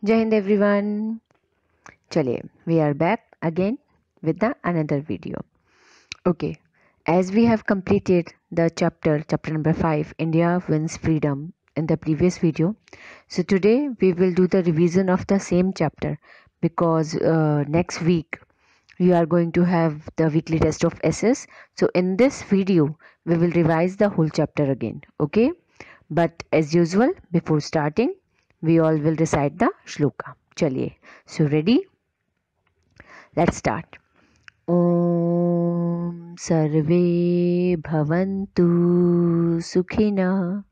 Jai Hind everyone. चलिए, we are back again with the another video. Okay, as we have completed the chapter number 5, India wins freedom, in the previous video. So today we will do the revision of the same chapter because next week we are going to have the weekly test of SS. So in this video we will revise the whole chapter again. Okay, but as usual, before starting we all will recite the shloka. Chaliye, so ready? Let's start. ॐ सर्वे भवन्तु सुखिनः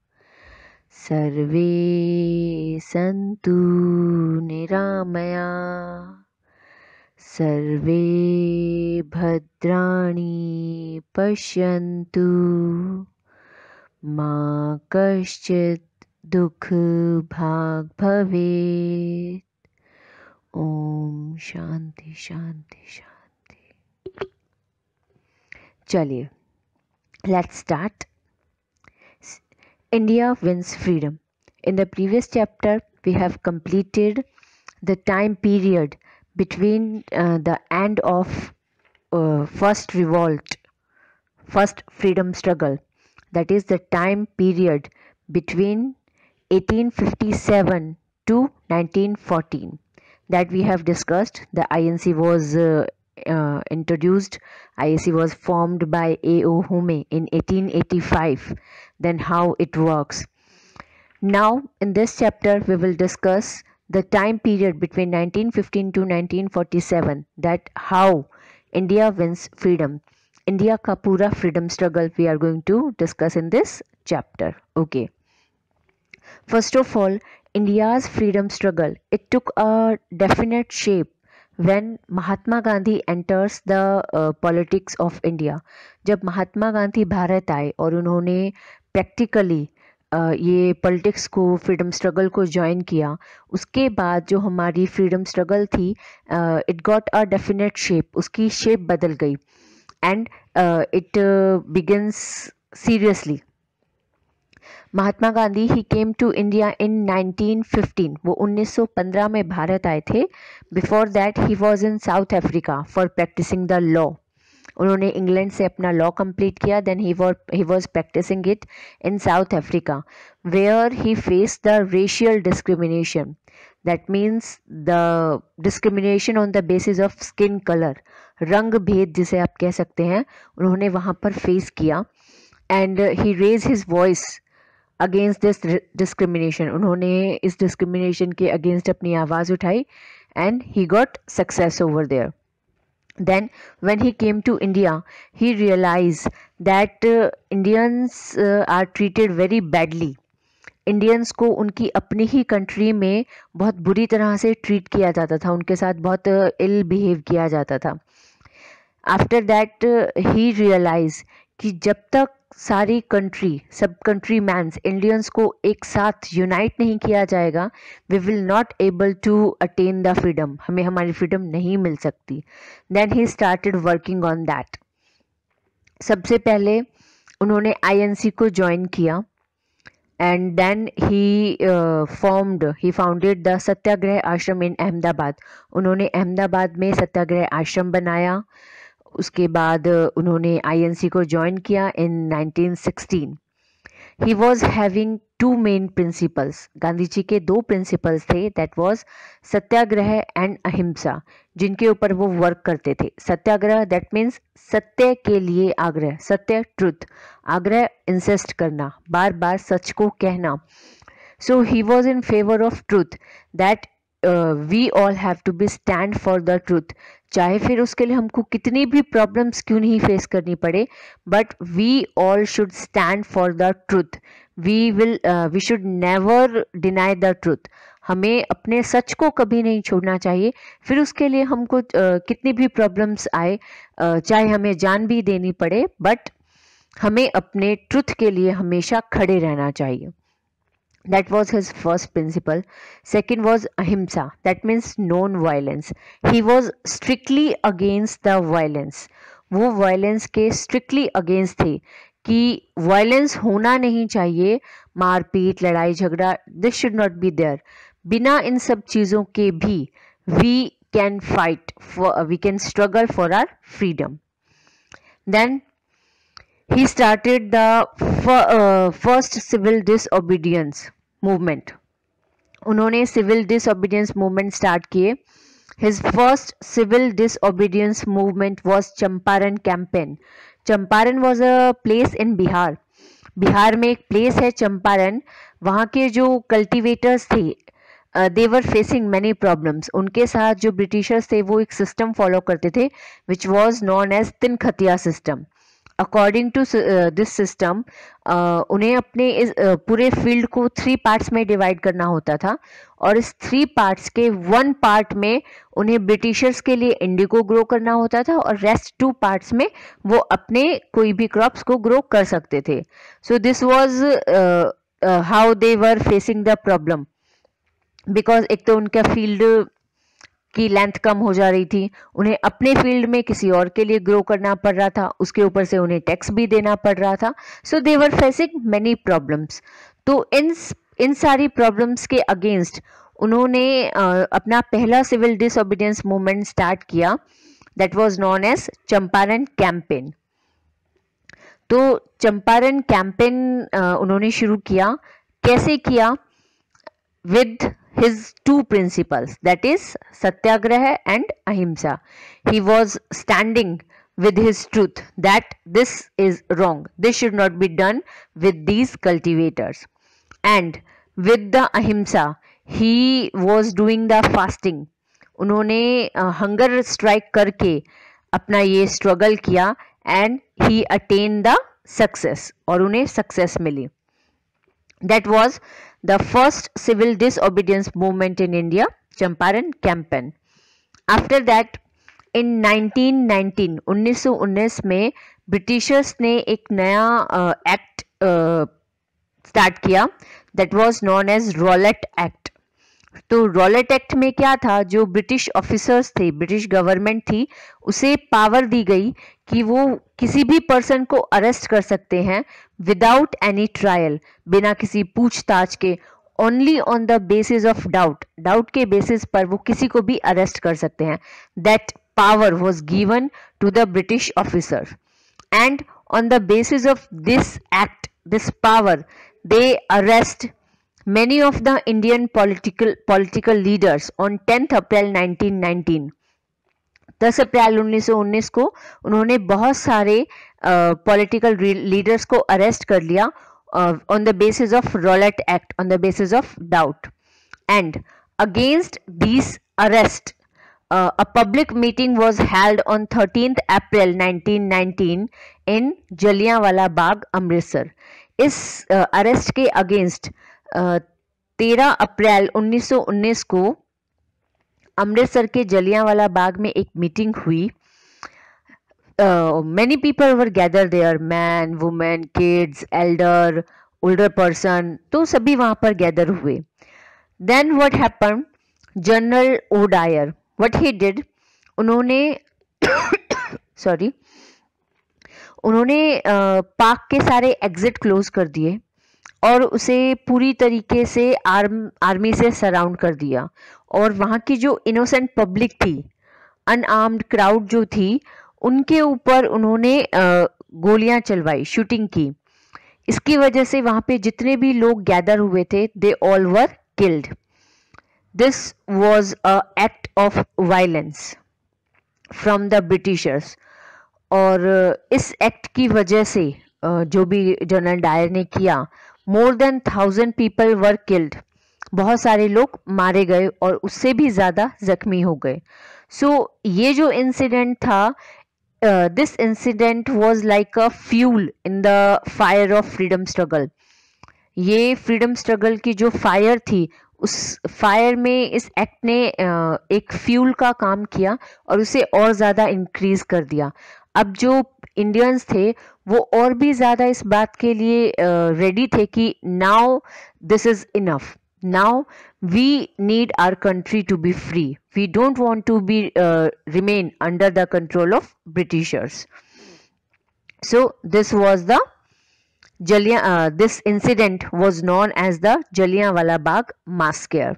सर्वे सन्तु निरामया सर्वे भद्राणि पश्यन्तु मा कश्चित् दुःखभाग् भवेत्. ओम शांति शांति शांति. चलिए, let's start. India wins freedom. In the previous chapter we have completed the time period between the end of first revolt, first freedom struggle, that is the time period between 1857 to 1914, that we have discussed. The INC was introduced. INC was formed by A.O. Hume in 1885. Then how it works. Now in this chapter we will discuss the time period between 1915 to 1947, that how India wins freedom. India का पूरा freedom struggle we are going to discuss in this chapter. Okay. First of all, India's freedom struggle, it took a definite shape when Mahatma Gandhi enters the politics of India. जब महात्मा गांधी भारत आए और उन्होंने practically ये politics को, freedom struggle को join किया, उसके बाद जो हमारी फ्रीडम स्ट्रगल थी, it got a definite shape, उसकी शेप बदल गई and it begins seriously. Mahatma Gandhi he came to India in 1915. वो 1915 में भारत आए थे. Before that he was in South Africa for practising the law. उन्होंने इंग्लैंड से अपना लॉ कंप्लीट किया. Then he was practising it in South Africa where he face the racial discrimination. That means the discrimination on the basis of skin colour, रंग भेद जिसे आप कह सकते हैं, उन्होंने वहाँ पर फेस किया. And he raise his voice against this discrimination. उन्होंने इस डिस्क्रिमिनेशन के अगेंस्ट अपनी आवाज़ उठाई and he got success over there. Then when he came to India, he realized that Indians are treated very badly. Indians को उनकी अपनी ही country में बहुत बुरी तरह से ट्रीट किया जाता था, उनके साथ बहुत इल बिहेव किया जाता था. आफ्टर दैट ही रियलाइज कि जब तक सारी कंट्री, सब कंट्री मैन्स, इंडियंस को एक साथ यूनाइट नहीं किया जाएगा, we will not able to attain the freedom. हमें हमारी फ्रीडम नहीं मिल सकती. Then he started working on that. सबसे पहले उन्होंने INC को ज्वाइन किया and then he founded the Satyagraha Ashram in Ahmedabad. उन्होंने अहमदाबाद में सत्याग्रह आश्रम बनाया. उसके बाद उन्होंने INC को ज्वाइन किया in 1916. He was having two main principles. Gandhi ji के दो प्रिंसिपल्स थे, दैट वॉज सत्याग्रह एंड अहिंसा, जिनके ऊपर वो वर्क करते थे. सत्याग्रह दैट मीन्स सत्य के लिए आग्रह, सत्य ट्रुथ, आग्रह इंसिस्ट करना, बार बार सच को कहना. So he was in favour of truth, that we all have to be stand for the truth. चाहे फिर उसके लिए हमको कितनी भी प्रॉब्लम्स क्यों नहीं फेस करनी पड़े, but we all should stand for the truth. We should never deny the truth. हमें अपने सच को कभी नहीं छोड़ना चाहिए, फिर उसके लिए हमको कितनी भी प्रॉब्लम्स आए, चाहे हमें जान भी देनी पड़े, बट हमें अपने ट्रुथ के लिए हमेशा खड़े रहना चाहिए. That was his first principle. Second was ahimsa, that means non-violence. He was strictly against the violence. वो violence के strictly against थे कि violence होना नहीं चाहिए, मारपीट, लड़ाई झगड़ा, this should not be there. बिना इन सब चीज़ों के भी we can fight for, we can struggle for our freedom. Then he started the first civil disobedience movement. उन्होंने civil disobedience movement start किए. His first civil disobedience movement was Champaran campaign. Champaran was a place in Bihar. Bihar में एक place है चंपारण. वहाँ के जो cultivators थे दे were facing many problems. उनके साथ जो ब्रिटिशर्स थे वो एक सिस्टम फॉलो करते थे which was known as Tinkathia system. According to this system उन्हें अपने इस पूरे फील्ड को 3 पार्ट्स में डिवाइड करना होता था और इस 3 पार्ट्स के 1 पार्ट में उन्हें ब्रिटिशर्स के लिए इंडिगो ग्रो करना होता था और रेस्ट 2 पार्ट्स में वो अपने कोई भी क्रॉप्स को ग्रो कर सकते थे. सो this was how they were facing the problem, because एक तो उनका फील्ड की लेंथ कम हो जा रही थी, उन्हें अपने फील्ड में किसी और के लिए ग्रो करना पड़ रहा था, उसके ऊपर से उन्हें टैक्स भी देना पड़ रहा था. So they were facing many problems. तो इन सारी प्रॉब्लम्स के अगेंस्ट उन्होंने अपना पहला सिविल डिसओबीडियंस मूवमेंट स्टार्ट किया. That was known as Champaran campaign. तो चंपारण कैंपेन उन्होंने शुरू किया. कैसे किया? with his 2 principles, that is satyagraha and ahimsa. He was standing with his truth that this is wrong, this should not be done with these cultivators. And with the ahimsa he was doing the fasting. उन्होंने hunger strike करके अपना ये struggle किया and he attain the success, और उन्हें success मिली. That was the first civil disobedience movement in India, Champaran campaign. After that, in 1919, 1919 में Britishers ने एक नया एक्ट स्टार्ट किया. That was known as Rowlatt act. तो रॉलेट एक्ट में क्या था? जो ब्रिटिश ऑफिसर्स थे, ब्रिटिश गवर्नमेंट थी, उसे पावर दी गई कि वो किसी भी पर्सन को अरेस्ट कर सकते हैं विदाउट एनी ट्रायल, बिना किसी पूछताछ के, only on the basis of doubt. Doubt के बेसिस पर वो किसी को भी अरेस्ट कर सकते हैं. That power was given to the British officer and on the basis of this act, this power, they arrest many of the Indian political leaders on 10th April 1919. 10 अप्रैल 1919 को उन्होंने बहुत सारे पॉलिटिकल लीडर्स को arrest कर लिया on the basis of Rowlatt Act, on the basis of doubt. And against these arrests, a public meeting was held on 13th April 1919 in Jallianwala Bagh, Amritsar. इस arrest के against 13 अप्रैल 1919 को अमृतसर के जलियांवाला बाग में एक meeting हुई. many people were gathered there, man, women, kids, elder, older person, तो सभी वहां पर गैदर हुए. Then what happened? General O'Dwyer, what he did, उन्होंने सॉरी उन्होंने पार्क के सारे एग्जिट क्लोज कर दिए और उसे पूरी तरीके से आर्मी से सराउंड कर दिया. और वहाँ की जो इनोसेंट पब्लिक थी, अनआर्म्ड क्राउड जो थी, उनके ऊपर उन्होंने गोलियां चलवाई, शूटिंग की. इसकी वजह से वहाँ पे जितने भी लोग गैदर हुए थे, they all were killed. This was a act of violence from the Britishers. और इस एक्ट की वजह से जो भी जनरल डायर ने किया, more than 1000 people were killed. बहुत सारे लोग मारे गए और उससे भी ज़्यादा जख्मी हो गए. सो ये जो इंसिडेंट था, this incident was like a fuel in the fire of freedom struggle. ये फ्रीडम स्ट्रगल की जो फायर थी, उस फायर में इस एक्ट ने एक फ्यूल का काम किया और उसे और ज़्यादा इंक्रीज कर दिया. अब जो इंडियंस थे वो और भी ज़्यादा इस बात के लिए रेडी थे कि now this is enough, now we need our country to be free, we don't want to be remain under the control of Britishers. So this was the this incident was known as the Jallianwala Bagh massacre.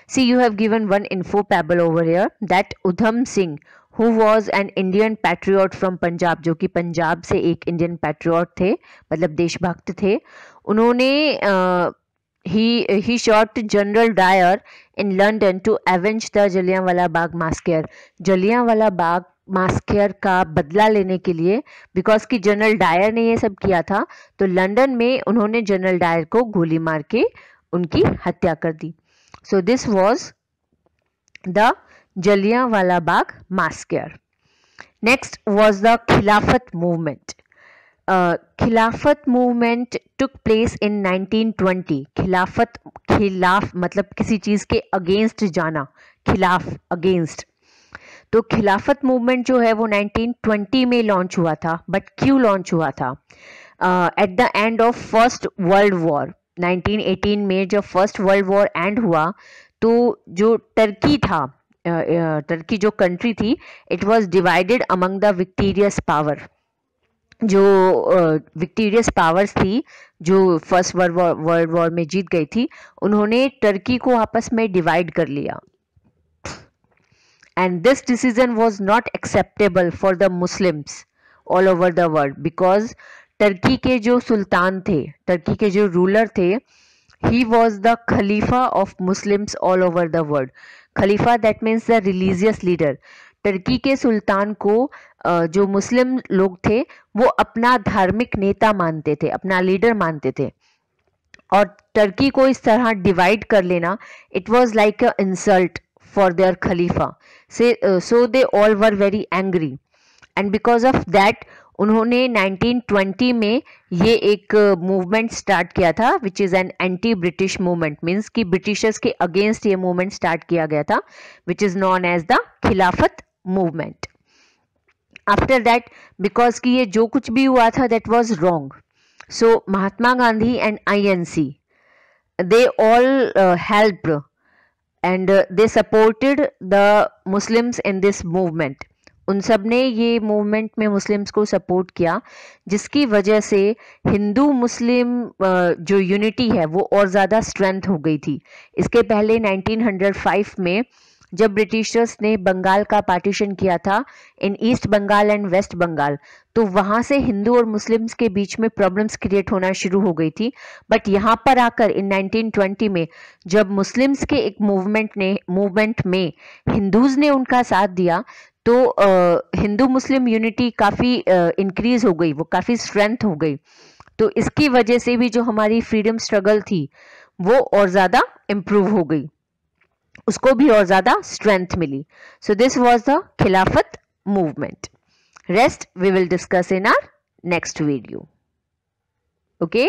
See, you have given one info pebble over here that Udham Singh, who was an Indian patriot from Punjab, जो कि पंजाब से एक Indian patriot थे, मतलब देशभक्त थे, उन्होंने he shot General Dyer in London to avenge the Jallianwala Bagh massacre. Jallianwala Bagh मास्केयर का बदला लेने के लिए, बिकॉज कि जनरल डायर ने ये सब किया था, तो लंदन में उन्होंने जनरल डायर को गोली मार के उनकी हत्या कर दी. So this was the Jallianwala Bagh massacre. Next was the Khilafat movement. Khilafat movement took place in 1920. खिलाफ मतलब किसी चीज के अगेंस्ट जाना, खिलाफ, अगेंस्ट. तो खिलाफत मूवमेंट जो है वो 1920 में लॉन्च हुआ था. बट क्यों लॉन्च हुआ था? At the end of first world war 1918 में जब फर्स्ट वर्ल्ड वॉर एंड हुआ, तो जो टर्की था, टर्की जो कंट्री थी, it was divided among the victorious power. जो विक्टोरियस पावर्स थी, जो फर्स्ट वर्ल्ड वॉर में जीत गई थी, उन्होंने टर्की को आपस में डिवाइड कर लिया. And this decision was not acceptable for the Muslims all over the world because Turkey के जो सुल्तान थे, टर्की के जो रूलर थे, he was the Khalifa of Muslims all over the world. Khalifa that means the religious leader. Turkey के सुल्तान को जो मुस्लिम लोग थे वो अपना धार्मिक नेता मानते थे, अपना लीडर मानते थे. और टर्की को इस तरह डिवाइड कर लेना, it was like a insult for their Khalifa. So they all were very angry, and because of that उन्होंने 1920 में ये एक मूवमेंट स्टार्ट किया था, which is an anti British movement. Means कि ब्रिटिशर्स के अगेंस्ट ये मूवमेंट स्टार्ट किया गया था, which is known as the Khilafat movement. After that, because कि ये जो कुछ भी हुआ था that was wrong, so Mahatma Gandhi and INC they all helped and they supported the Muslims in this movement. उन सब ने ये मूवमेंट में मुस्लिम्स को सपोर्ट किया, जिसकी वजह से हिंदू मुस्लिम जो यूनिटी है वो और ज़्यादा स्ट्रेंथ हो गई थी. इसके पहले 1905 में जब ब्रिटिशर्स ने बंगाल का पार्टीशन किया था in east Bengal and west Bengal, तो वहाँ से हिंदू और मुस्लिम्स के बीच में प्रॉब्लम्स क्रिएट होना शुरू हो गई थी. बट यहाँ पर आकर इन 1920 में जब मुस्लिम्स के एक मूवमेंट में हिंदूज ने उनका साथ दिया, तो हिंदू मुस्लिम यूनिटी काफ़ी इंक्रीज हो गई, वो काफ़ी स्ट्रेंथ हो गई. तो इसकी वजह से भी जो हमारी फ्रीडम स्ट्रगल थी वो और ज़्यादा इम्प्रूव हो गई, उसको भी और ज़्यादा स्ट्रेंथ मिली. So this was the Khilafat movement. Rest we will discuss in our next video. Okay.